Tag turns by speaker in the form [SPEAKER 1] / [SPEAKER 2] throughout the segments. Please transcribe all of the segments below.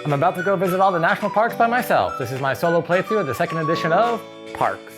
[SPEAKER 1] I'm about to go visit all the national parks by myself. This is my solo playthrough of the second edition of Parks.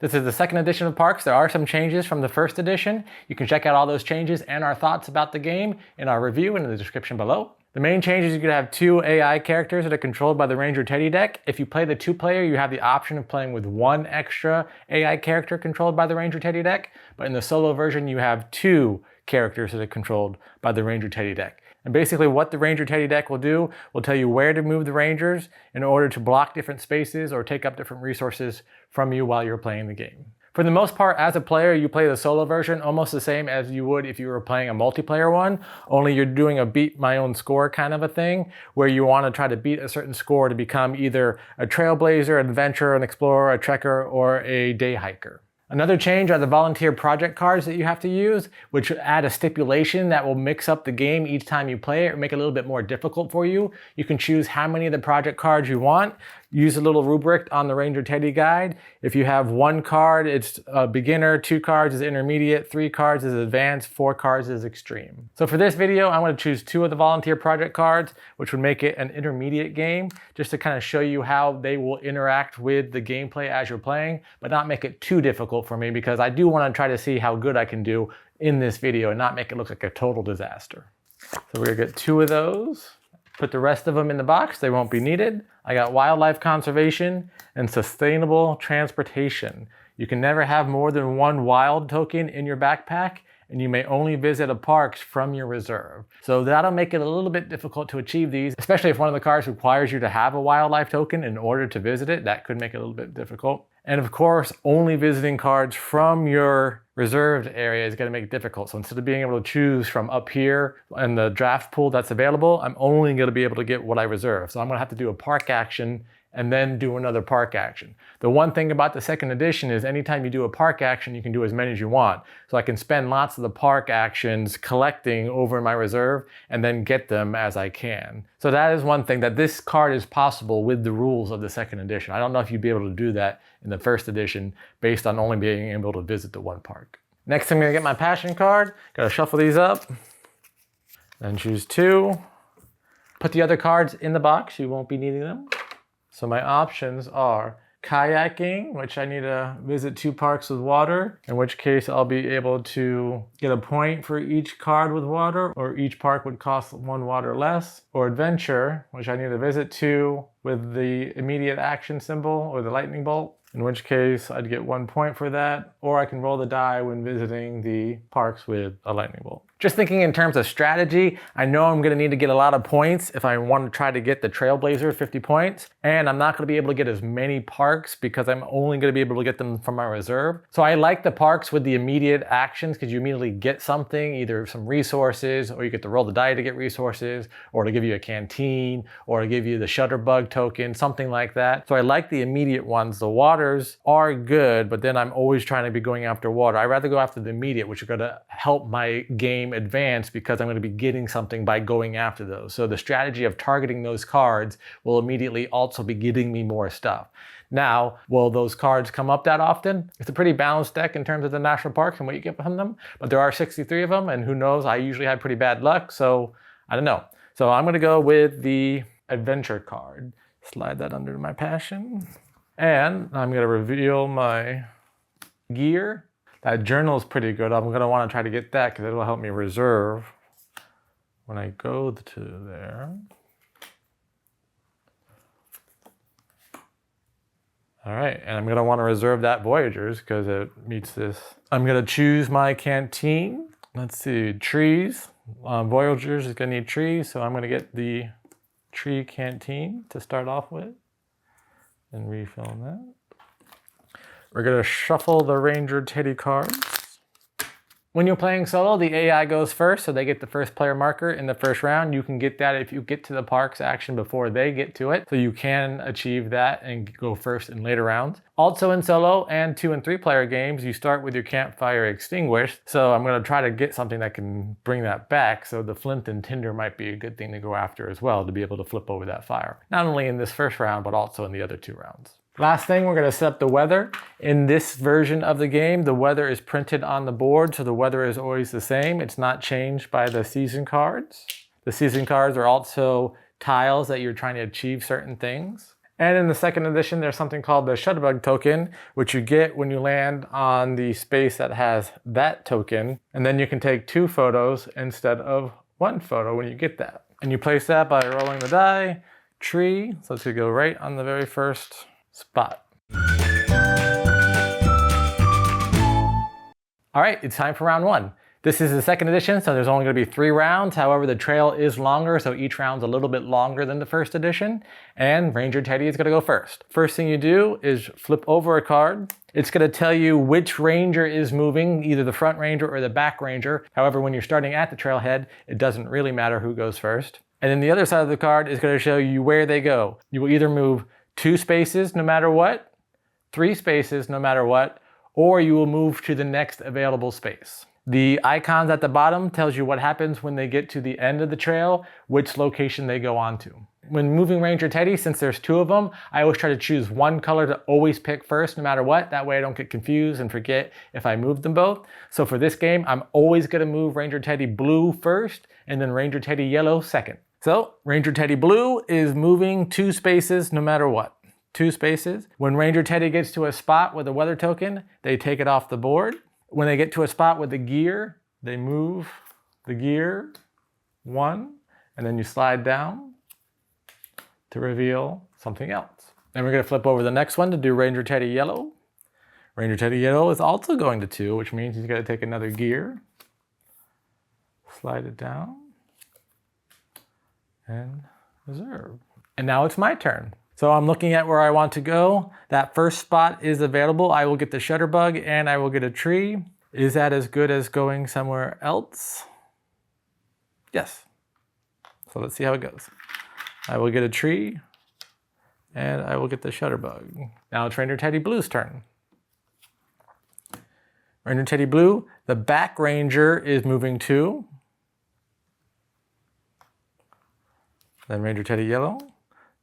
[SPEAKER 1] This is the second edition of Parks. There are some changes from the first edition. You can check out all those changes and our thoughts about the game in our review in the description below. The main change is you're gonna have 2 AI characters that are controlled by the Ranger Teddy deck. If you play the 2-player, you have the option of playing with 1 extra AI character controlled by the Ranger Teddy deck. But in the solo version, you have 2 characters that are controlled by the Ranger Teddy deck. And basically what the Ranger Teddy deck will do will tell you where to move the Rangers in order to block different spaces or take up different resources from you while you're playing the game. For the most part, as a player, you play the solo version almost the same as you would if you were playing a multiplayer one, only you're doing a beat my own score kind of a thing, where you want to try to beat a certain score to become either a trailblazer, an adventurer, an explorer, a trekker, or a day hiker. Another change are the volunteer project cards that you have to use, which add a stipulation that will mix up the game each time you play it or make it a little bit more difficult for you. You can choose how many of the project cards you want. Use a little rubric on the Ranger Teddy guide. If you have 1 card, it's a beginner, 2 cards is intermediate, 3 cards is advanced, 4 cards is extreme. So for this video, I'm going to choose 2 of the volunteer project cards, which would make it an intermediate game, just to kind of show you how they will interact with the gameplay as you're playing, but not make it too difficult for me, because I do want to try to see how good I can do in this video and not make it look like a total disaster. So we're going to get 2 of those. Put the rest of them in the box, they won't be needed. I got wildlife conservation and sustainable transportation. You can never have more than 1 wild token in your backpack, and you may only visit a parks from your reserve. So that'll make it a little bit difficult to achieve these, especially if one of the cards requires you to have a wildlife token in order to visit it. That could make it a little bit difficult. And of course, only visiting cards from your reserved area is going to make it difficult. So instead of being able to choose from up here in the draft pool that's available, I'm only going to be able to get what I reserve. So I'm going to have to do a park action and then do another park action. The one thing about the second edition is anytime you do a park action, you can do as many as you want. So I can spend lots of the park actions collecting over in my reserve and then get them as I can. So that is one thing, that this card is possible with the rules of the second edition. I don't know if you'd be able to do that in the first edition based on only being able to visit the 1 park. Next, I'm gonna get my passion card. Gotta shuffle these up. Then choose 2. Put the other cards in the box, you won't be needing them. So my options are kayaking, which I need to visit 2 parks with water, in which case I'll be able to get a point for each card with water, or each park would cost 1 water less. Or adventure, which I need to visit 2 with the immediate action symbol or the lightning bolt, in which case I'd get 1 point for that, or I can roll the die when visiting the parks with a lightning bolt. Just thinking in terms of strategy, I know I'm gonna need to get a lot of points if I want to try to get the Trailblazer 50 points, and I'm not gonna be able to get as many parks because I'm only gonna be able to get them from my reserve. So I like the parks with the immediate actions because you immediately get something, either some resources, or you get to roll the die to get resources, or to give you a canteen, or to give you the Shutterbug token, something like that. So I like the immediate ones. The waters are good, but then I'm always trying to be going after water. I'd rather go after the immediate, which are gonna help my game advance because I'm going to be getting something by going after those. So the strategy of targeting those cards will immediately also be getting me more stuff. Now, will those cards come up that often? It's a pretty balanced deck in terms of the national parks and what you get from them, but there are 63 of them, and who knows, I usually have pretty bad luck, so I don't know. So I'm going to go with the adventure card. Slide that under my passion. And I'm going to reveal my gear. That journal is pretty good. I'm gonna wanna try to get that because it'll help me reserve when I go to there. All right, and I'm gonna wanna reserve that Voyagers because it meets this. I'm gonna choose my canteen. Let's see, trees. Voyagers is gonna need trees, so I'm gonna get the tree canteen to start off with and refill that. We're gonna shuffle the Ranger Teddy cards. When you're playing solo, the AI goes first, so they get the first player marker in the first round. You can get that if you get to the parks action before they get to it. So you can achieve that and go first in later rounds. Also in solo and 2 and 3 player games, you start with your campfire extinguished. So I'm gonna try to get something that can bring that back. So the flint and tinder might be a good thing to go after as well, to be able to flip over that fire. Not only in this first round, but also in the other 2 rounds. Last thing, we're gonna set up the weather. In this version of the game, the weather is printed on the board, so the weather is always the same. It's not changed by the season cards. The season cards are also tiles that you're trying to achieve certain things. And in the second edition, there's something called the Shutterbug token, which you get when you land on the space that has that token. And then you can take 2 photos instead of 1 photo when you get that. And you place that by rolling the die, tree, so it's gonna go right on the very first spot. All right, it's time for round 1. This is the second edition, so there's only gonna be 3 rounds. However, the trail is longer, so each round's a little bit longer than the first edition. And Ranger Teddy is gonna go first. First thing you do is flip over a card. It's gonna tell you which ranger is moving, either the front ranger or the back ranger. However, when you're starting at the trailhead, it doesn't really matter who goes first. And then the other side of the card is gonna show you where they go. You will either move 2 spaces no matter what, 3 spaces no matter what, or you will move to the next available space. The icons at the bottom tells you what happens when they get to the end of the trail, which location they go on to. When moving Ranger Teddy, since there's 2 of them, I always try to choose one color to always pick first no matter what. That way I don't get confused and forget if I move them both. So for this game, I'm always gonna move Ranger Teddy Blue first and then Ranger Teddy Yellow second. So Ranger Teddy Blue is moving 2 spaces no matter what. 2 spaces. When Ranger Teddy gets to a spot with a weather token, they take it off the board. When they get to a spot with the gear, they move the gear 1, and then you slide down to reveal something else. Then we're gonna flip over the next one to do Ranger Teddy Yellow. Ranger Teddy Yellow is also going to 2, which means he's gonna take another gear, slide it down, and reserve. And now it's my turn. So I'm looking at where I want to go. That first spot is available. I will get the Shutterbug and I will get a tree. Is that as good as going somewhere else? Yes. So let's see how it goes. I will get a tree and I will get the Shutterbug. Now it's Ranger Teddy Blue's turn. Ranger Teddy Blue, the back ranger is moving 2. Then Ranger Teddy Yellow.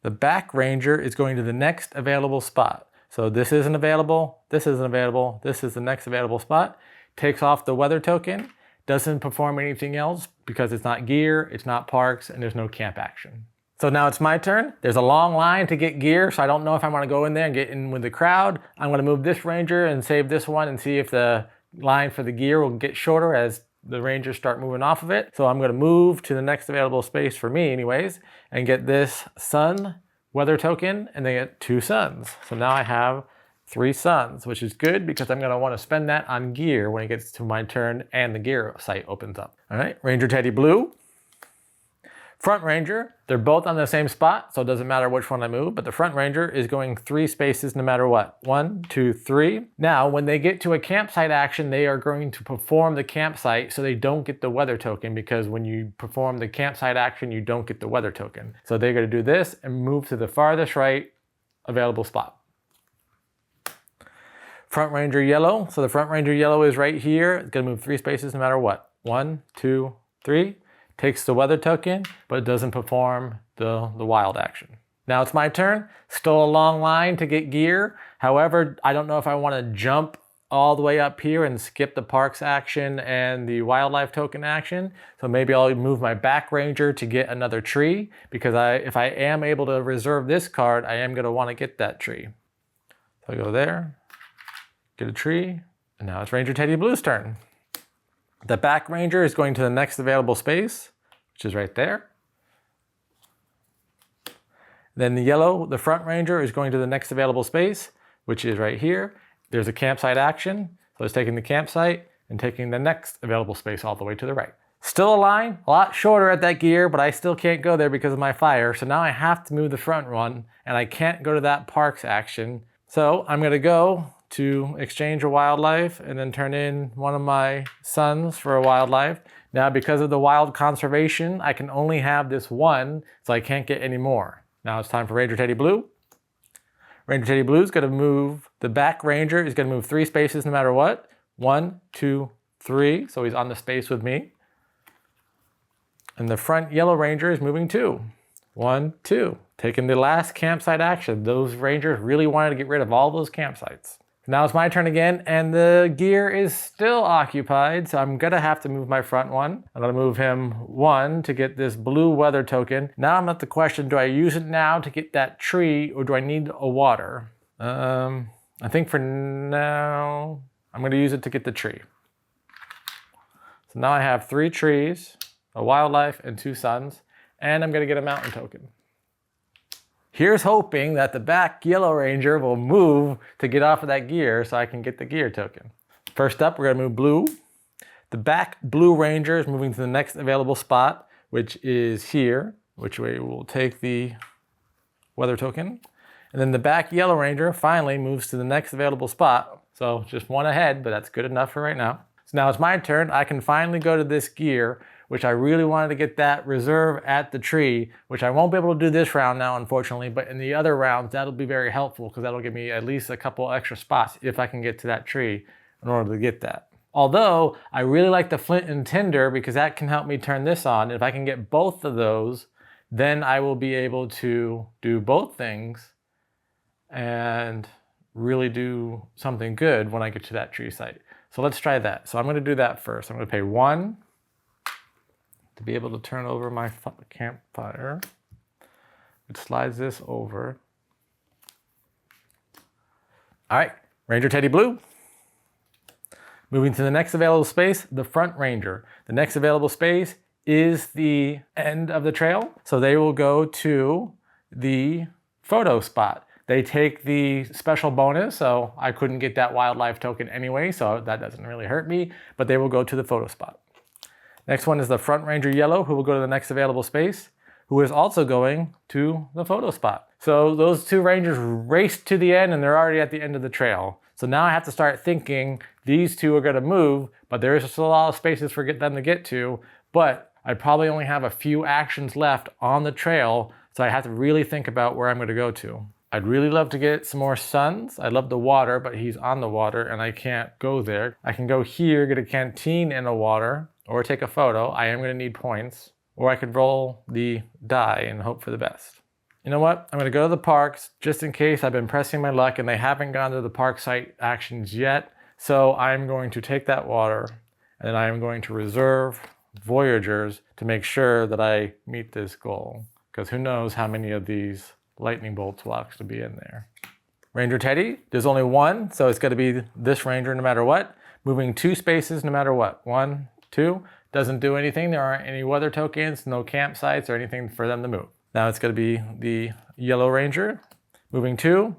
[SPEAKER 1] The back ranger is going to the next available spot. So this isn't available, this isn't available, this is the next available spot. Takes off the weather token, doesn't perform anything else because it's not gear, it's not parks, and there's no camp action. So now it's my turn. There's a long line to get gear, so I don't know if I want to go in there and get in with the crowd. I'm going to move this ranger and save this one and see if the line for the gear will get shorter as the rangers start moving off of it. So I'm going to move to the next available space for me anyways and get this sun weather token and then get 2 suns. So now I have 3 suns, which is good because I'm going to want to spend that on gear when it gets to my turn and the gear site opens up. All right, Ranger Teddy Blue. Front ranger, they're both on the same spot, so it doesn't matter which one I move, but the front ranger is going 3 spaces no matter what. 1, 2, 3. Now, when they get to a campsite action, they are going to perform the campsite, so they don't get the weather token, because when you perform the campsite action, you don't get the weather token. So they're gonna do this and move to the farthest right available spot. Front ranger yellow, so the front ranger yellow is right here. It's gonna move 3 spaces no matter what. 1, 2, 3. Takes the weather token, but it doesn't perform the wild action. Now it's my turn. Still a long line to get gear. However, I don't know if I want to jump all the way up here and skip the parks action and the wildlife token action. So maybe I'll move my back ranger to get another tree, because if I am able to reserve this card, I am going to want to get that tree. So I go there, get a tree, and now it's Ranger Teddy Blue's turn. The back ranger is going to the next available space, which is right there. Then the yellow, the front ranger, is going to the next available space, which is right here. There's a campsite action, so it's taking the campsite and taking the next available space all the way to the right. Still a line, a lot shorter at that gear, but I still can't go there because of my fire, so now I have to move the front one, and I can't go to that parks action. So I'm gonna go to exchange a wildlife and then turn in one of my sons for a wildlife. Now, because of the wild conservation, I can only have this one, so I can't get any more. Now it's time for Ranger Teddy Blue. Ranger Teddy Blue is gonna move, the back ranger is gonna move 3 spaces no matter what. 1, 2, 3, so he's on the space with me. And the front yellow ranger is moving 2. 1, 2. Taking the last campsite action. Those rangers really wanted to get rid of all those campsites. Now it's my turn again, and the gear is still occupied, so I'm gonna have to move my front one. I'm gonna move him 1 to get this blue weather token. Now I'm at the question, do I use it now to get that tree, or do I need a water? I think for now, I'm gonna use it to get the tree. So now I have 3 trees, a wildlife, and 2 suns, and I'm gonna get a mountain token. Here's hoping that the back yellow ranger will move to get off of that gear so I can get the gear token. First up, we're gonna move blue. The back blue ranger is moving to the next available spot, which is here, which way we'll take the weather token. And then the back yellow ranger finally moves to the next available spot. So just 1 ahead, but that's good enough for right now. So now it's my turn. I can finally go to this gear, which I really wanted to get that reserve at the tree, which I won't be able to do this round now, unfortunately, but in the other rounds, that'll be very helpful because that'll give me at least a couple extra spots if I can get to that tree in order to get that. Although, I really like the flint and tinder because that can help me turn this on. If I can get both of those, then I will be able to do both things and really do something good when I get to that tree site. So let's try that. So I'm gonna do that first. I'm gonna pay 1 to be able to turn over my campfire. It slides this over. All right, Ranger Teddy Blue. Moving to the next available space, the front ranger. The next available space is the end of the trail. So they will go to the photo spot. They take the special bonus, so I couldn't get that wildlife token anyway, so that doesn't really hurt me, but they will go to the photo spot. Next one is the front ranger yellow, who will go to the next available space, who is also going to the photo spot. So those 2 rangers raced to the end and they're already at the end of the trail. So now I have to start thinking these 2 are gonna move, but there is still a lot of spaces for them to get to, but I probably only have a few actions left on the trail, so I have to really think about where I'm gonna go to. I'd really love to get some more suns. I love the water, but he's on the water and I can't go there. I can go here, get a canteen in the water, or take a photo. I am gonna need points. Or I could roll the die and hope for the best. You know what? I'm gonna go to the parks just in case. I've been pressing my luck and they haven't gone to the park site actions yet. So I'm going to take that water and then I am going to reserve Voyagers to make sure that I meet this goal. Because who knows how many of these lightning bolts will actually be in there. Ranger Teddy, there's only 1, so it's gonna be this ranger no matter what. Moving 2 spaces no matter what. 1, 2, doesn't do anything. There aren't any weather tokens, no campsites or anything for them to move. Now it's gonna be the yellow ranger. Moving 2,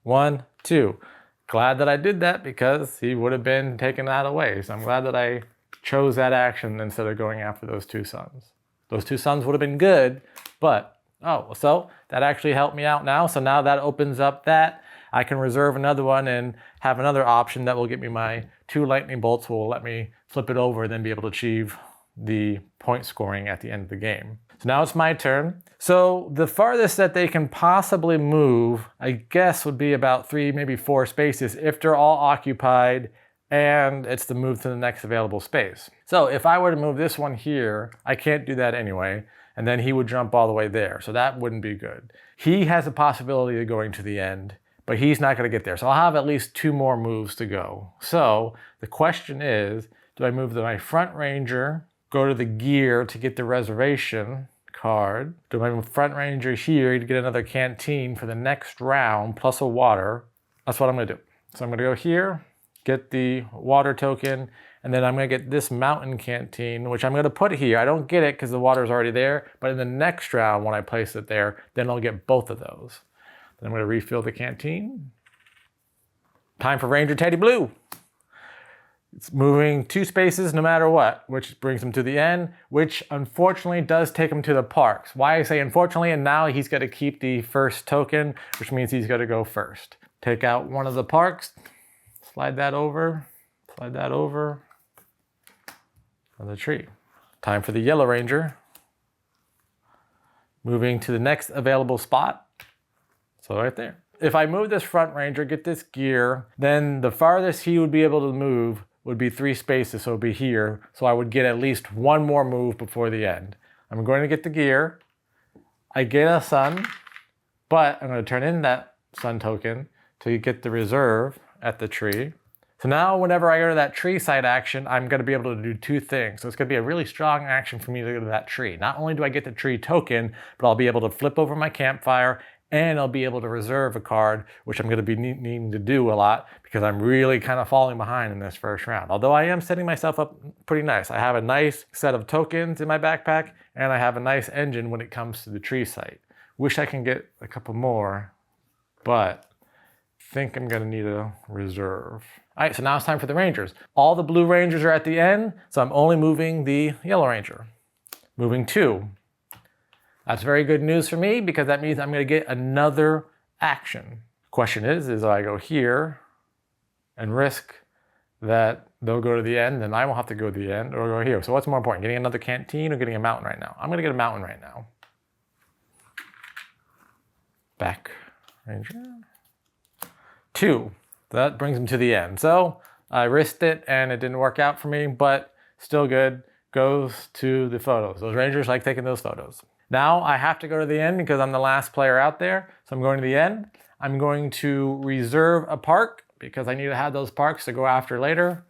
[SPEAKER 1] 1, 2. Glad that I did that because he would have been taken that away. So I'm glad that I chose that action instead of going after those 2 suns. Those 2 suns would have been good, but oh, so that actually helped me out now. So now that opens up that. I can reserve another one and have another option that will get me my 2 lightning bolts, will let me flip it over and then be able to achieve the point scoring at the end of the game. So now it's my turn. So the farthest that they can possibly move, I guess, would be about 3, maybe 4 spaces if they're all occupied and it's the move to the next available space. So if I were to move this one here, I can't do that anyway. And then he would jump all the way there. So that wouldn't be good. He has a possibility of going to the end, but he's not gonna get there. So I'll have at least 2 more moves to go. So the question is, do I move my front ranger, go to the gear to get the reservation card? Do I move front ranger here to get another canteen for the next round plus a water? That's what I'm gonna do. So I'm gonna go here, get the water token, and then I'm gonna get this mountain canteen, which I'm gonna put here. I don't get it because the water's already there, but in the next round when I place it there, then I'll get both of those. Then I'm gonna refill the canteen. Time for Ranger Teddy Blue. It's moving 2 spaces no matter what, which brings him to the end, which unfortunately does take him to the parks. Why I say unfortunately, and now he's gotta keep the first token, which means he's gotta go first. Take out one of the parks, slide that over, on the tree. Time for the yellow ranger. Moving to the next available spot. So right there. If I move this front ranger, get this gear, then the farthest he would be able to move would be 3 spaces, so it would be here. So I would get at least 1 more move before the end. I'm going to get the gear. I get a sun, but I'm going to turn in that sun token to get the reserve at the tree. So now whenever I go to that tree site action, I'm going to be able to do two things. So it's going to be a really strong action for me to go to that tree. Not only do I get the tree token, but I'll be able to flip over my campfire and I'll be able to reserve a card, which I'm going to be needing to do a lot because I'm really kind of falling behind in this first round. Although I am setting myself up pretty nice. I have a nice set of tokens in my backpack and I have a nice engine when it comes to the tree site. Wish I can get a couple more, but I think I'm going to need a reserve. All right, so now it's time for the Rangers. All the blue Rangers are at the end, so I'm only moving the yellow Ranger. Moving 2. That's very good news for me because that means I'm going to get another action. Question is do I go here and risk that they'll go to the end, then I won't have to go to the end, or go here. So what's more important, getting another canteen or getting a mountain right now? I'm going to get a mountain right now. Back Ranger. 2. That brings him to the end. So I risked it and it didn't work out for me, but still good. Goes to the photos. Those Rangers like taking those photos. Now I have to go to the end because I'm the last player out there. So I'm going to the end. I'm going to reserve a park because I need to have those parks to go after later.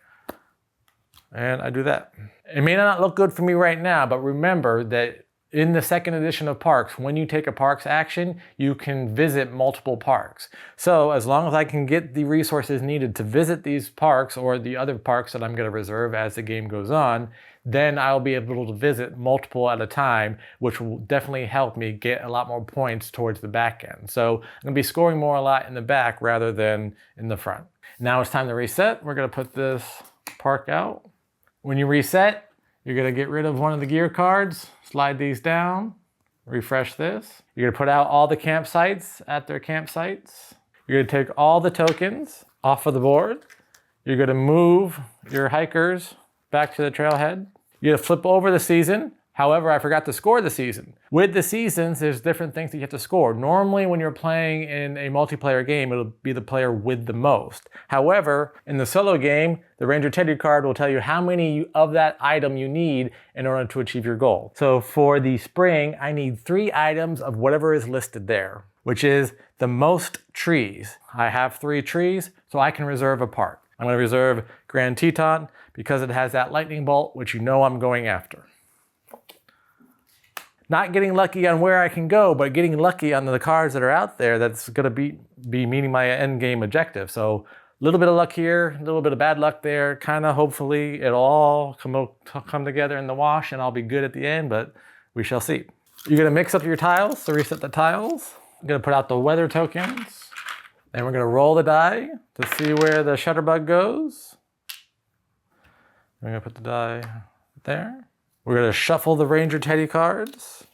[SPEAKER 1] And I do that. It may not look good for me right now, but remember that in the second edition of parks, when you take a parks action, you can visit multiple parks. So as long as I can get the resources needed to visit these parks or the other parks that I'm going to reserve as the game goes on, then I'll be able to visit multiple at a time, which will definitely help me get a lot more points towards the back end. So I'm going to be scoring more a lot in the back rather than in the front. Now it's time to reset. We're going to put this park out. When you reset, you're going to get rid of one of the gear cards, slide these down, refresh this. You're going to put out all the campsites at their campsites. You're going to take all the tokens off of the board. You're going to move your hikers back to the trailhead. You're going to flip over the season. However, I forgot to score the season. With the seasons, there's different things that you have to score. Normally, when you're playing in a multiplayer game, it'll be the player with the most. However, in the solo game, the Ranger Teddy card will tell you how many of that item you need in order to achieve your goal. So for the spring, I need 3 items of whatever is listed there, which is the most trees. I have 3 trees, so I can reserve a park. I'm going to reserve Grand Teton because it has that lightning bolt, which you know I'm going after. Not getting lucky on where I can go, but getting lucky on the cards that are out there that's going to be meeting my end game objective. So a little bit of luck here, a little bit of bad luck there, kind of hopefully it'll all come together in the wash and I'll be good at the end, but we shall see. You're going to mix up your tiles to reset the tiles. I'm going to put out the weather tokens. And we're going to roll the die to see where the shutterbug goes. We're going to put the die there. We're going to shuffle the Ranger Teddy cards.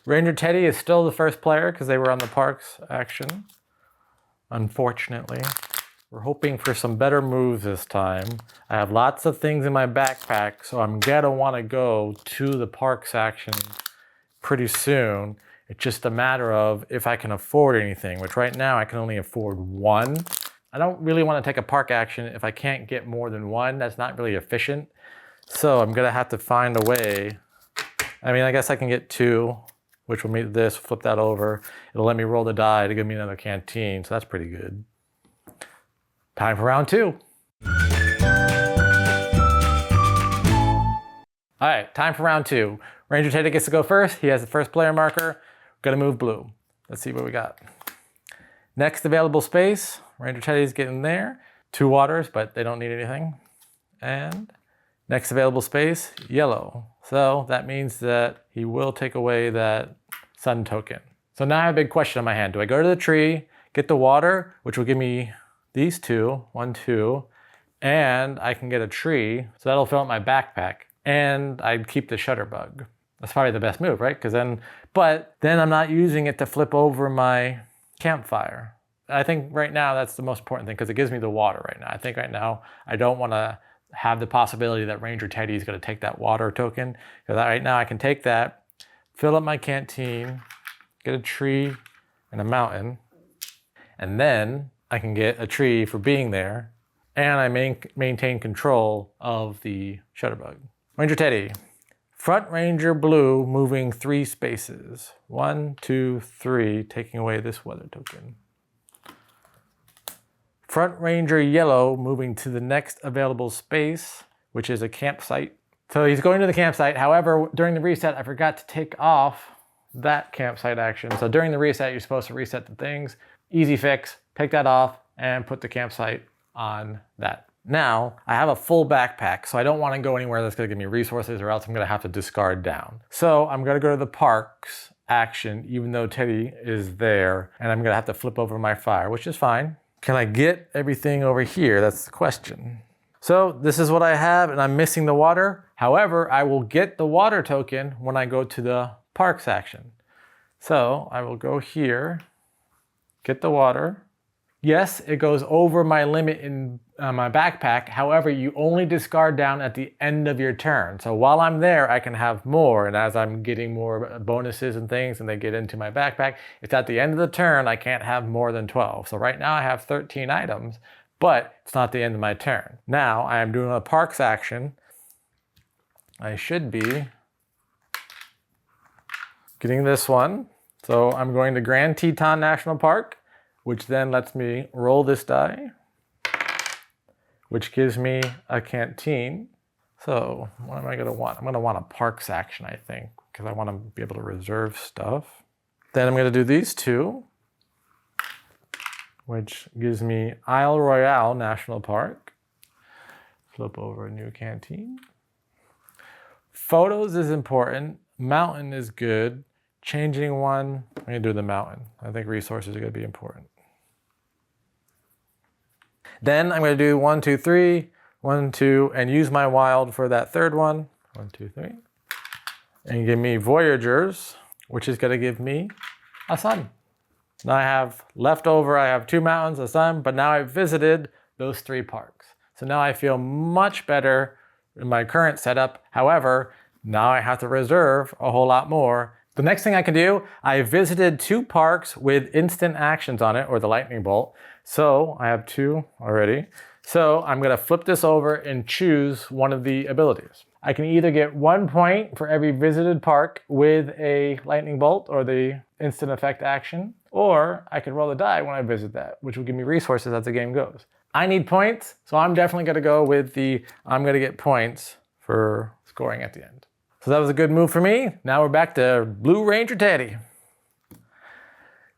[SPEAKER 1] Ranger Teddy is still the first player because they were on the parks action. Unfortunately. We're hoping for some better moves this time. I have lots of things in my backpack, so I'm going to want to go to the parks action pretty soon. It's just a matter of if I can afford anything, which right now I can only afford 1. I don't really want to take a park action if I can't get more than 1. That's not really efficient. So I'm going to have to find a way. I mean, I guess I can get 2, which will make this, flip that over. It'll let me roll the die to give me another canteen, so that's pretty good. Time for round 2. All right, time for round 2. Ranger Teddy gets to go first. He has the first player marker. Gonna move blue. Let's see what we got. Next available space, Ranger Teddy's getting there. 2 waters, but they don't need anything. And next available space, yellow. So that means that he will take away that sun token. So now I have a big question on my hand. Do I go to the tree, get the water, which will give me these 2, 1, 2, and I can get a tree, so that'll fill up my backpack, and I'd keep the shutterbug. That's probably the best move, right? But then I'm not using it to flip over my campfire. I think right now that's the most important thing because it gives me the water right now. I think right now I don't want to have the possibility that Ranger Teddy is going to take that water token. Because right now I can take that, fill up my canteen, get a tree and a mountain, and then I can get a tree for being there, and I maintain control of the shutterbug. Ranger Teddy, Front Ranger blue moving 3 spaces. 1, 2, 3, taking away this weather token. Front Ranger yellow moving to the next available space, which is a campsite. So he's going to the campsite. However, during the reset, I forgot to take off that campsite action. So during the reset, you're supposed to reset the things. Easy fix, take that off and put the campsite on that. Now, I have a full backpack, so I don't want to go anywhere that's going to give me resources or else I'm going to have to discard down. So I'm going to go to the parks action, even though Teddy is there, and I'm going to have to flip over my fire, which is fine. Can I get everything over here? That's the question. So this is what I have, and I'm missing the water. However, I will get the water token when I go to the parks action. So I will go here, get the water. Yes, it goes over my limit in my backpack. However, you only discard down at the end of your turn. So while I'm there, I can have more. And as I'm getting more bonuses and things and they get into my backpack, it's at the end of the turn, I can't have more than 12. So right now I have 13 items, but it's not the end of my turn. Now I am doing a parks action. I should be getting this one. So I'm going to Grand Teton National Park, which then lets me roll this die, which gives me a canteen. So what am I gonna want? I'm gonna want a parks action, I think, because I wanna be able to reserve stuff. Then I'm gonna do these two, which gives me Isle Royale National Park. Flip over a new canteen. Photos is important, mountain is good. Changing one, I'm gonna do the mountain. I think resources are gonna be important. Then I'm going to do 1, 2, 3, 1, 2, and use my wild for that third one. 1, 2, 3. And give me Voyagers, which is going to give me a sun. Now I have left over, I have 2 mountains, a sun, but now I've visited those 3 parks. So now I feel much better in my current setup. However, now I have to reserve a whole lot more. The next thing I can do, I visited 2 parks with instant actions on it, or the lightning bolt. So I have 2 already. So I'm gonna flip this over and choose one of the abilities. I can either get 1 point for every visited park with a lightning bolt or the instant effect action, or I can roll a die when I visit that, which will give me resources as the game goes. I need points, so I'm definitely gonna go with the I'm gonna get points for scoring at the end. So that was a good move for me. Now we're back to Blue Ranger Teddy.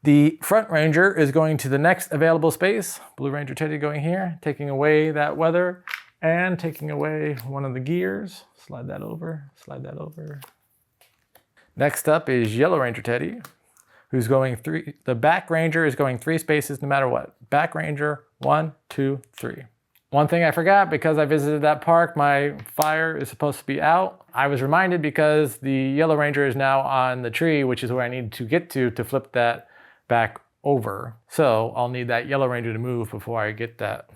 [SPEAKER 1] The Front Ranger is going to the next available space. Blue Ranger Teddy going here, taking away that weather and taking away one of the gears. Slide that over, slide that over. Next up is Yellow Ranger Teddy, who's going 3. The Back Ranger is going 3 spaces no matter what. Back Ranger, 1, 2, 3. One thing I forgot, because I visited that park, my fire is supposed to be out. I was reminded because the Yellow Ranger is now on the tree, which is where I need to get to flip that back over. So I'll need that Yellow Ranger to move before I get that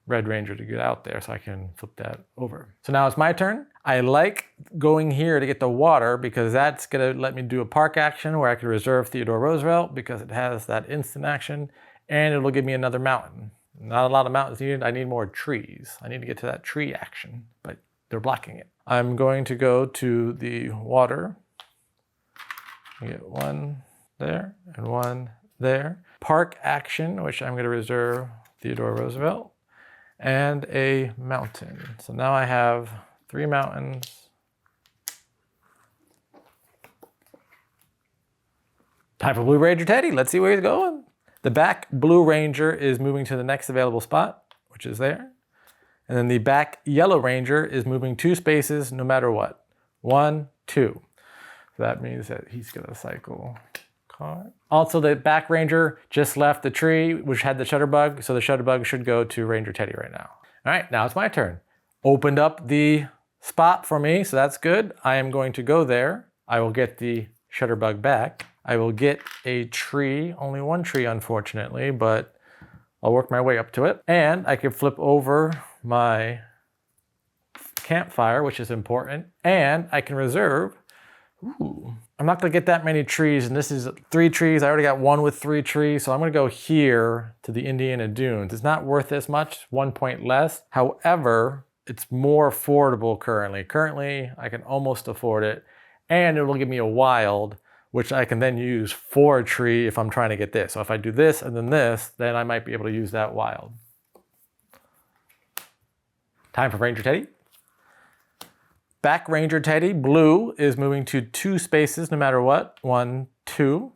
[SPEAKER 1] Red Ranger to get out there so I can flip that over. So now it's my turn. I like going here to get the water because that's gonna let me do a park action where I can reserve Theodore Roosevelt because it has that instant action, and it'll give me another mountain. Not a lot of mountains needed, I need more trees. I need to get to that tree action, but they're blocking it. I'm going to go to the water. I get 1 there and 1 there. Park action, which I'm going to reserve Theodore Roosevelt, and a mountain. So now I have 3 mountains. Time for Blue Ranger Teddy. Let's see where he's going. The back Blue Ranger is moving to the next available spot, which is there. And then the back Yellow Ranger is moving 2 spaces no matter what. 1, 2. So that means that he's going to cycle. Also, the Back Ranger just left the tree, which had the Shutterbug, so the Shutterbug should go to Ranger Teddy right now. All right, now it's my turn. Opened up the spot for me, so that's good. I am going to go there. I will get the Shutterbug back. I will get a tree, only 1 tree unfortunately, but I'll work my way up to it. And I can flip over my campfire, which is important, and I can reserve. Ooh. I'm not gonna get that many trees, and this is 3 trees. I already got 1 with 3 trees, so I'm gonna go here to the Indiana Dunes. It's not worth as much, 1 point less. However, it's more affordable currently. Currently, I can almost afford it, and it will give me a wild, which I can then use for a tree if I'm trying to get this. So if I do this and then this, then I might be able to use that wild. Time for Ranger Teddy. Back Ranger Teddy, blue, is moving to 2 spaces no matter what. 1, 2.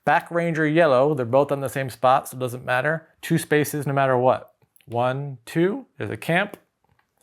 [SPEAKER 1] Back Ranger Yellow, they're both on the same spot, so it doesn't matter. 2 spaces no matter what. 1, 2, there's a camp,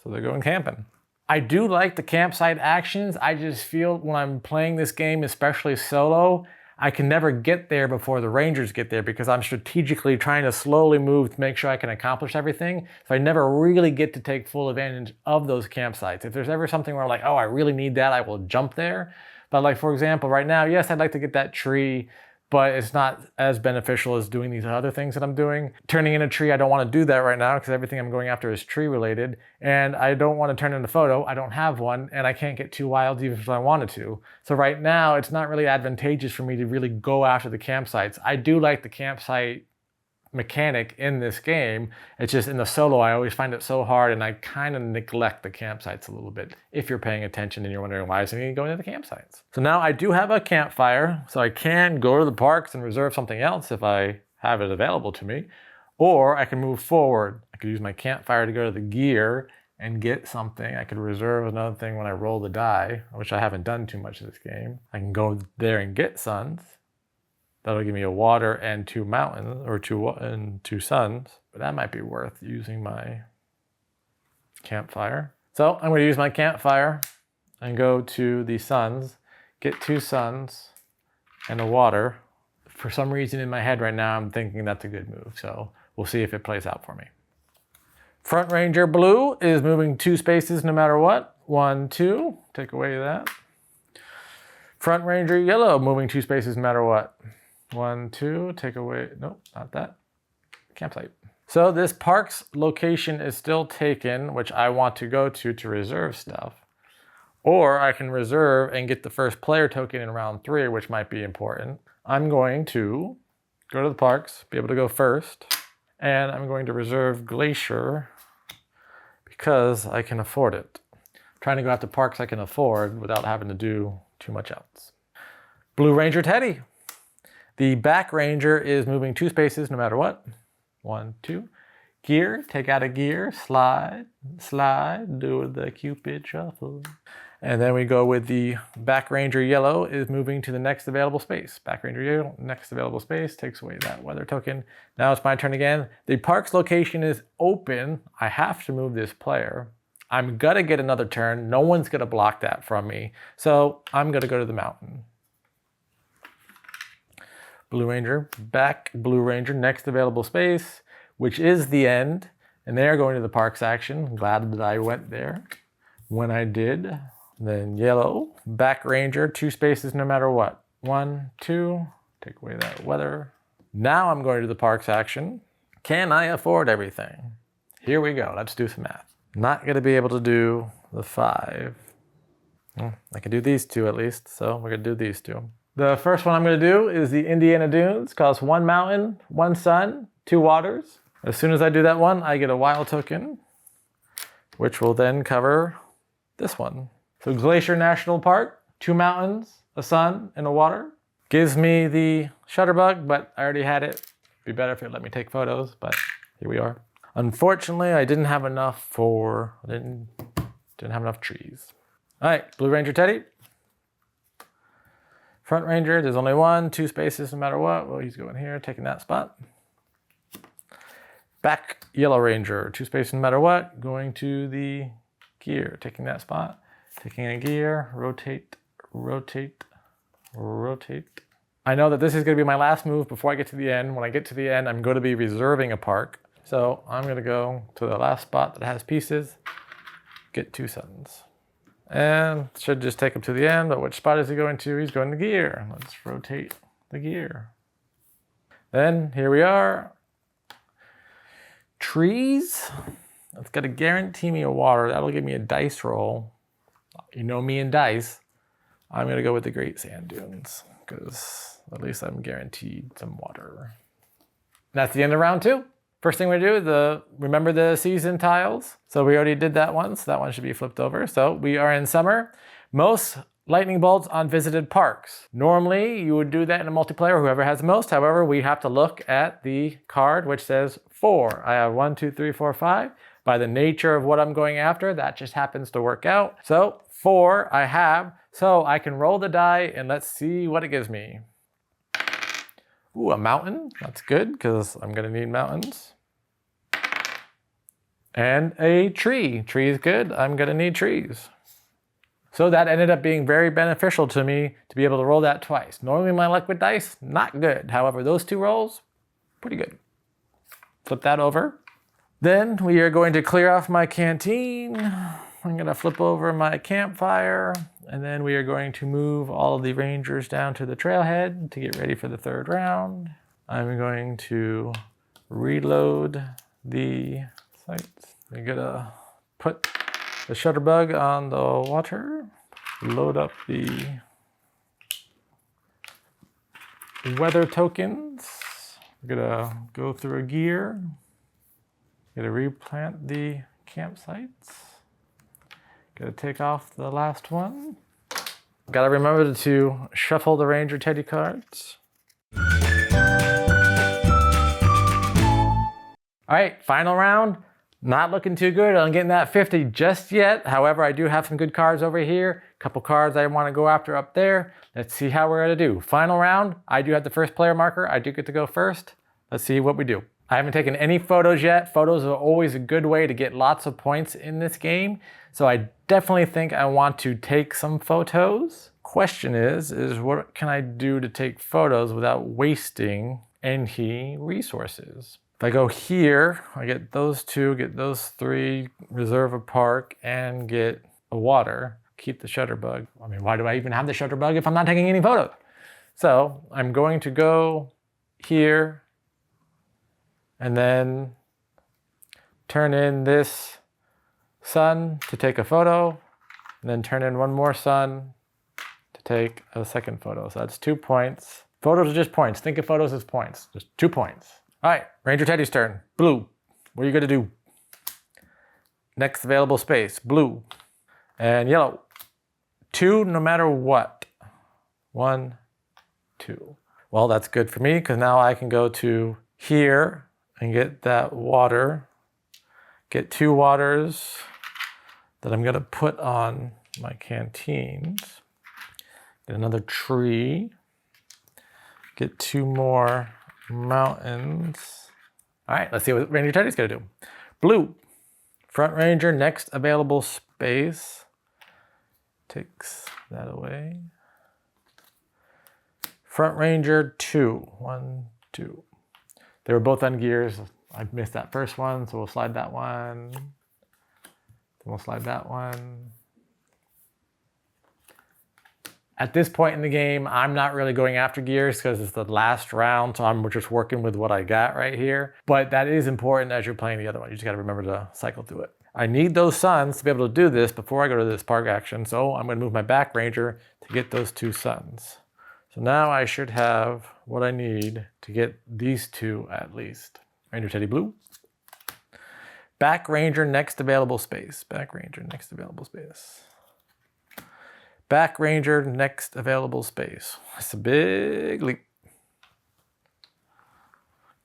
[SPEAKER 1] so they're going camping. I do like the campsite actions. I just feel when I'm playing this game, especially solo, I can never get there before the Rangers get there because I'm strategically trying to slowly move to make sure I can accomplish everything. So I never really get to take full advantage of those campsites. If there's ever something where I'm like, oh, I really need that, I will jump there. But like, for example, right now, yes, I'd like to get that tree, but it's not as beneficial as doing these other things that I'm doing. Turning in a tree, I don't want to do that right now because everything I'm going after is tree related. And I don't want to turn in a photo. I don't have one, and I can't get 2 wilds even if I wanted to. So right now, it's not really advantageous for me to really go after the campsites. I do like the campsite mechanic in this game. It's just in the solo, I always find it so hard, and I kind of neglect the campsites a little bit if you're paying attention and you're wondering why isn't he going to the campsites. So now I do have a campfire, so I can go to the parks and reserve something else if I have it available to me, or I can move forward. I could use my campfire to go to the gear and get something. I could reserve another thing when I roll the die, which I haven't done too much of this game. I can go there and get suns. That'll give me a water and 2 mountains, or 2 suns. But that might be worth using my campfire. So I'm going to use my campfire and go to the suns, get 2 suns and a water. For some reason in my head right now, I'm thinking that's a good move. So we'll see if it plays out for me. Front Ranger Blue is moving 2 spaces no matter what. 1, 2, take away that. Front Ranger Yellow moving 2 spaces no matter what. 1, 2, take away, nope, not that. Campsite. So this park's location is still taken, which I want to go to reserve stuff. Or I can reserve and get the first player token in round 3, which might be important. I'm going to go to the parks, be able to go first, and I'm going to reserve Glacier because I can afford it. I'm trying to go after parks I can afford without having to do too much else. Blue Ranger Teddy. The back ranger is moving 2 spaces no matter what. 1, 2. Gear, take out a gear, slide, slide, do the Cupid shuffle. And then we go with the back ranger yellow is moving to the next available space. Back ranger yellow, next available space, takes away that weather token. Now it's my turn again. The park's location is open. I have to move this player. I'm gonna get another turn. No one's gonna block that from me. So I'm gonna go to the mountain. Blue Ranger, back Blue Ranger, next available space, which is the end. And they're going to the parks action. I'm glad that I went there when I did. Then yellow, back Ranger, 2 spaces no matter what. 1, 2, take away that weather. Now I'm going to the parks action. Can I afford everything? Here we go, let's do some math. Not gonna be able to do the 5. I can do these 2 at least, so we're gonna do these 2. The first one I'm going to do is the Indiana Dunes. Costs 1 mountain, 1 sun, 2 waters. As soon as I do that one, I get a wild token, which will then cover this one. So Glacier National Park, 2 mountains, a sun, and a water. Gives me the Shutterbug, but I already had it. Be better if it let me take photos, but here we are. Unfortunately, I didn't have enough didn't have enough trees. All right, Blue Ranger Teddy. Front Ranger, there's only 1, 2 spaces no matter what. Well, he's going here, taking that spot. Back Yellow Ranger, 2 spaces no matter what. Going to the gear, taking that spot. Taking a gear, rotate, rotate, rotate. I know that this is going to be my last move before I get to the end. When I get to the end, I'm going to be reserving a park. So I'm going to go to the last spot that has pieces, get 2 suns. And should just take him to the end, but which spot is he going to? He's going to gear. Let's rotate the gear. Then here we are. Trees. That's got to guarantee me a water. That'll give me a dice roll. You know me and dice. I'm going to go with the Great Sand Dunes because at least I'm guaranteed some water. That's the end of round 2. First thing we do is remember the season tiles. So we already did that one, so that one should be flipped over. So we are in summer. Most lightning bolts on visited parks. Normally you would do that in a multiplayer, whoever has the most. However, we have to look at the card which says 4. I have 1, 2, 3, 4, 5. By the nature of what I'm going after, that just happens to work out. So 4 I have, so I can roll the die and let's see what it gives me. Ooh, a mountain, that's good because I'm gonna need mountains. And a tree, tree is good, I'm gonna need trees. So that ended up being very beneficial to me to be able to roll that twice. Normally my luck with dice, not good. However, those 2 rolls, pretty good. Flip that over. Then we are going to clear off my canteen. I'm gonna flip over my campfire, and then we are going to move all of the rangers down to the trailhead to get ready for the 3rd round. I'm going to reload the sights. I'm gonna put the shutterbug on the water, load up the weather tokens. I'm gonna go through a gear. Gonna replant the campsites. Gotta take off the last one. Gotta remember to shuffle the Ranger Teddy cards. All right, final round. Not looking too good on getting that 50 just yet. However, I do have some good cards over here. A couple cards I wanna go after up there. Let's see how we're gonna do. Final round, I do have the first player marker. I do get to go first. Let's see what we do. I haven't taken any photos yet. Photos are always a good way to get lots of points in this game. So I definitely think I want to take some photos. Question is what can I do to take photos without wasting any resources? If I go here, I get those 2, get those 3, reserve a park, and get a water. Keep the shutterbug. I mean, why do I even have the shutterbug if I'm not taking any photos? So I'm going to go here, and then turn in this sun to take a photo, and then turn in one more sun to take a second photo. So that's 2 points. Photos are just points. Think of photos as points, just 2 points. All right, Ranger Teddy's turn. Blue, what are you gonna do? Next available space, blue. And yellow, 2 no matter what. 1, 2. Well, that's good for me because now I can go to here and get that water, get 2 waters that I'm gonna put on my canteens, get another tree, get 2 more mountains. All right, let's see what Ranger Teddy's gonna do. Blue, front ranger, next available space, takes that away. Front ranger 2, 1, 2. They were both on gears. I missed that first one, so we'll slide that one. Then we'll slide that one. At this point in the game, I'm not really going after gears because it's the last round, so I'm just working with what I got right here. But that is important as you're playing the other one. You just gotta remember to cycle through it. I need those suns to be able to do this before I go to this park action, so I'm gonna move my back ranger to get those 2 suns. So now I should have what I need to get these 2 at least. Ranger Teddy blue. Back ranger, next available space. Back ranger, next available space. Back ranger, next available space. That's a big leap.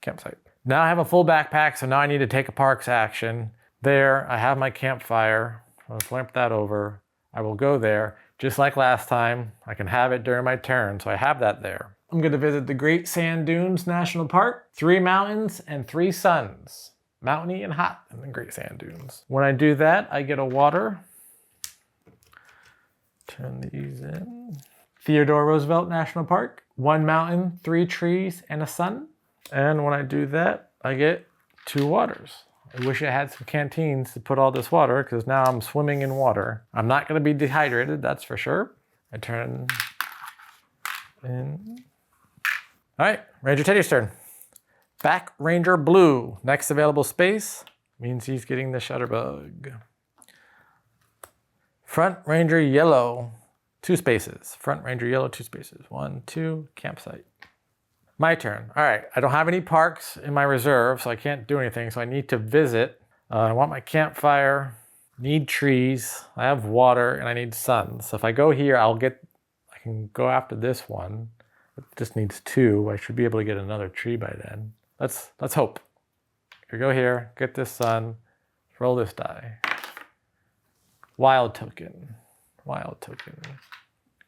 [SPEAKER 1] Campsite. Now I have a full backpack, so now I need to take a parks action. There, I have my campfire. I'm gonna flip that over. I will go there. Just like last time, I can have it during my turn, so I have that there. I'm gonna visit the Great Sand Dunes National Park, 3 mountains and 3 suns. Mountainy and hot in the Great Sand Dunes. When I do that, I get a water. Turn these in. Theodore Roosevelt National Park, 1 mountain, 3 trees, and a sun. And when I do that, I get 2 waters. I wish I had some canteens to put all this water because now I'm swimming in water. I'm not gonna be dehydrated, that's for sure. I turn in. All right, Ranger Teddy's turn. Back Ranger blue, next available space means he's getting the shutterbug. Front Ranger yellow, 2 spaces. Front Ranger yellow, 2 spaces. 1, 2, campsite. My turn. All right, I don't have any parks in my reserve, so I can't do anything. So I need to visit. I want my campfire, need trees, I have water, and I need sun. So if I go here, I can go after this one. It just needs 2. I should be able to get another tree by then. Let's hope. We go here, get this sun, roll this die. Wild token. Wild token.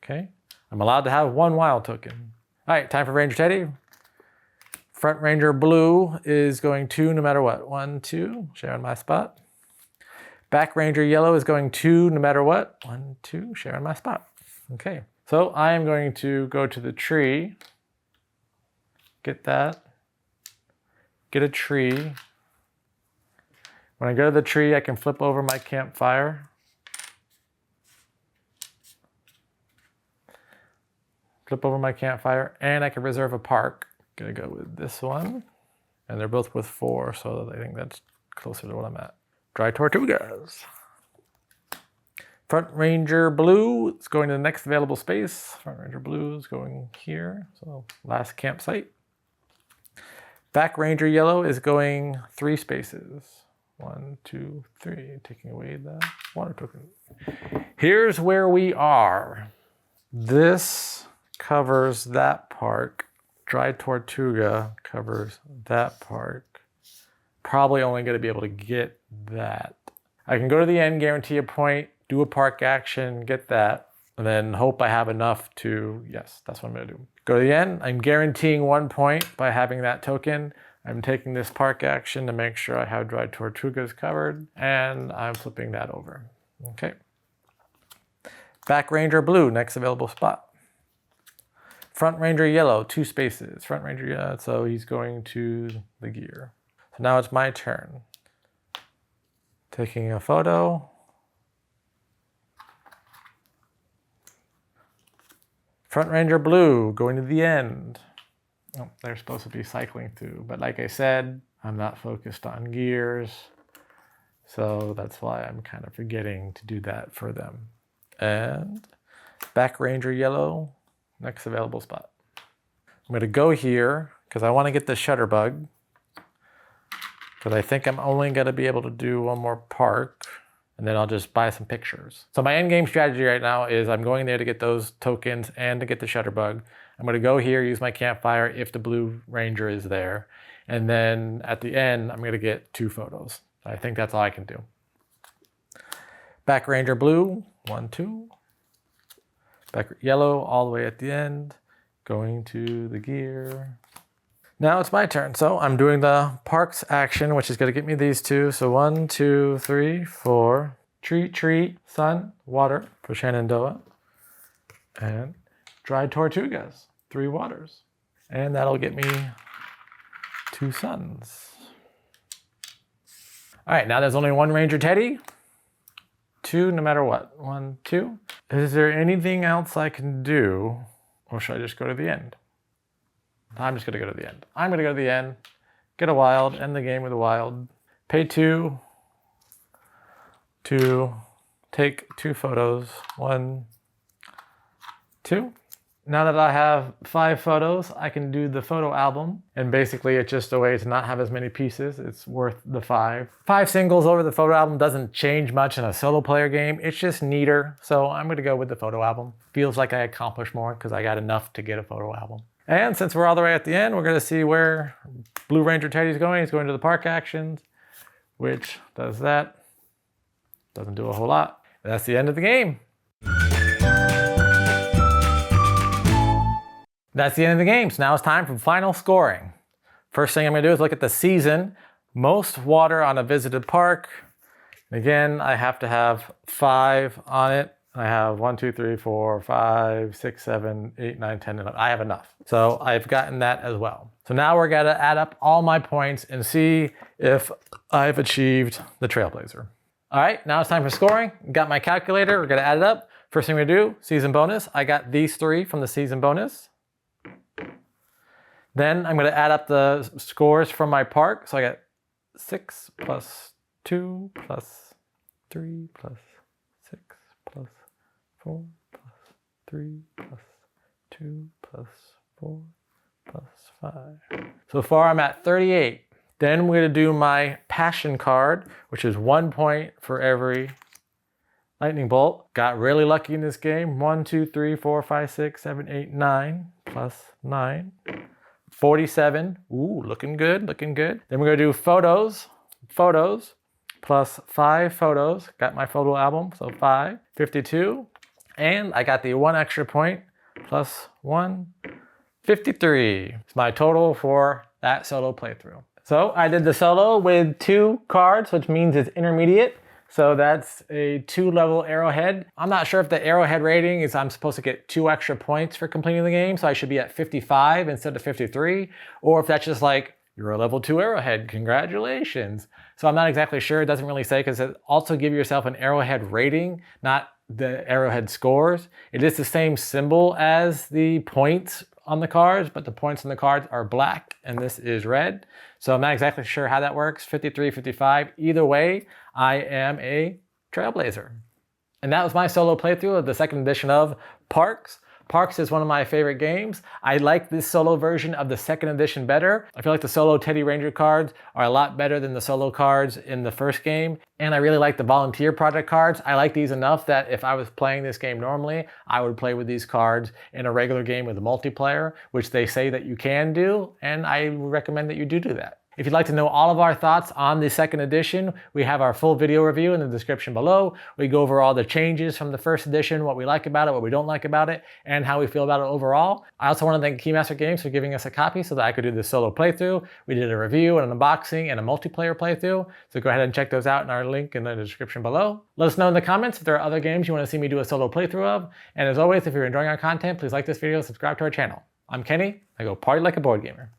[SPEAKER 1] Okay. I'm allowed to have 1 wild token. All right, time for Ranger Teddy. Front Ranger Blue is going 2 no matter what. 1, 2, sharing my spot. Back Ranger Yellow is going 2 no matter what. 1, 2, sharing my spot. Okay, so I am going to go to the tree. Get that. Get a tree. When I go to the tree, I can flip over my campfire. Flip over my campfire, and I can reserve a park. Gonna go with this one. And they're both with 4, so I think that's closer to what I'm at. Dry Tortugas. Front Ranger Blue is going to the next available space. Front Ranger Blue is going here, so last campsite. Back Ranger Yellow is going 3 spaces. 1, 2, 3, taking away the water token. Here's where we are. This covers that park. Dry Tortuga covers that park. Probably only going to be able to get that. I can go to the end, guarantee a point, do a park action, get that, and then hope I have enough to, yes, that's what I'm going to do. Go to the end, I'm guaranteeing 1 point by having that token. I'm taking this park action to make sure I have Dry Tortugas covered, and I'm flipping that over. Okay. Back Ranger Blue, next available spot. Front Ranger Yellow, 2 spaces. Front Ranger Yellow, so he's going to the gear. So now it's my turn. Taking a photo. Front Ranger Blue, going to the end. Oh, they're supposed to be cycling through, but like I said, I'm not focused on gears. So that's why I'm kind of forgetting to do that for them. And Back Ranger Yellow, next available spot. I'm gonna go here because I want to get the Shutterbug. Because I think I'm only gonna be able to do 1 more park, and then I'll just buy some pictures. So my end game strategy right now is I'm going there to get those tokens and to get the Shutterbug. I'm gonna go here, use my campfire if the Blue Ranger is there. And then at the end, I'm gonna get 2 photos. I think that's all I can do. Back Ranger Blue, 1, 2. Back Yellow all the way at the end, going to the gear. Now it's my turn. So I'm doing the parks action, which is gonna get me these 2. So 1, 2, 3, 4. Tree, sun, water for Shenandoah. And Dry Tortugas, 3 waters. And that'll get me 2 suns. All right, now there's only 1 Ranger Teddy. 2 no matter what. 1, 2. Is there anything else I can do? Or should I just go to the end? I'm just gonna go to the end. I'm gonna go to the end, get a wild, end the game with a wild. Pay 2 to take 2 photos. 1, 2. Now that I have 5 photos, I can do the photo album. And basically it's just a way to not have as many pieces. It's worth the 5. 5 singles over the photo album doesn't change much in a solo player game. It's just neater. So I'm gonna go with the photo album. Feels like I accomplished more because I got enough to get a photo album. And since we're all the way at the end, we're gonna see where Blue Ranger Teddy's going. He's going to the park actions, which does that. Doesn't do a whole lot. And that's the end of the game. That's the end of the game. So now it's time for final scoring. First thing I'm gonna do is look at the season. Most water on a visited park. Again, I have to have 5 on it. I have 1, 2, 3, 4, 5, 6, 7, 8, 9, 10, 11. I have enough. So I've gotten that as well. So now we're gonna add up all my points and see if I've achieved the Trailblazer. All right, now it's time for scoring. Got my calculator, we're gonna add it up. First thing we do, season bonus. I got these 3 from the season bonus. Then I'm gonna add up the scores from my park. So I got 6 plus 2 plus 3 plus 6 plus 4 plus 3 plus 2 plus 4 plus 5 So far I'm at 38. Then we're gonna do my passion card, which is 1 point for every lightning bolt. Got really lucky in this game. 1, 2, 3, 4, 5, 6, 7, 8, 9, plus 9. 47. Ooh, looking good, looking good. Then we're gonna do photos. Photos, plus 5 photos. Got my photo album, so 5. 52. And I got the 1 extra point, plus 1. 53. It's my total for that solo playthrough. So I did the solo with 2 cards, which means it's intermediate. So that's a 2-level arrowhead. I'm not sure if the arrowhead rating is I'm supposed to get 2 extra points for completing the game, so I should be at 55 instead of 53, or if that's just like, you're a level 2 arrowhead, congratulations. So I'm not exactly sure, it doesn't really say, because it also give yourself an arrowhead rating, not the arrowhead scores. It is the same symbol as the points on the cards, but the points on the cards are black and this is red. So I'm not exactly sure how that works, 53, 55. Either way, I am a trailblazer. And that was my solo playthrough of the second edition of Parks. Parks is one of my favorite games. I like this solo version of the second edition better. I feel like the solo Teddy Ranger cards are a lot better than the solo cards in the first game. And I really like the volunteer project cards. I like these enough that if I was playing this game normally, I would play with these cards in a regular game with a multiplayer, which they say that you can do. And I recommend that you do that. If you'd like to know all of our thoughts on the second edition, we have our full video review in the description below. We go over all the changes from the first edition, what we like about it, what we don't like about it, and how we feel about it overall. I also want to thank Keymaster Games for giving us a copy so that I could do this solo playthrough. We did a review, and an unboxing, and a multiplayer playthrough. So go ahead and check those out in our link in the description below. Let us know in the comments if there are other games you want to see me do a solo playthrough of. And as always, if you're enjoying our content, please like this video and subscribe to our channel. I'm Kenny. I go party like a board gamer.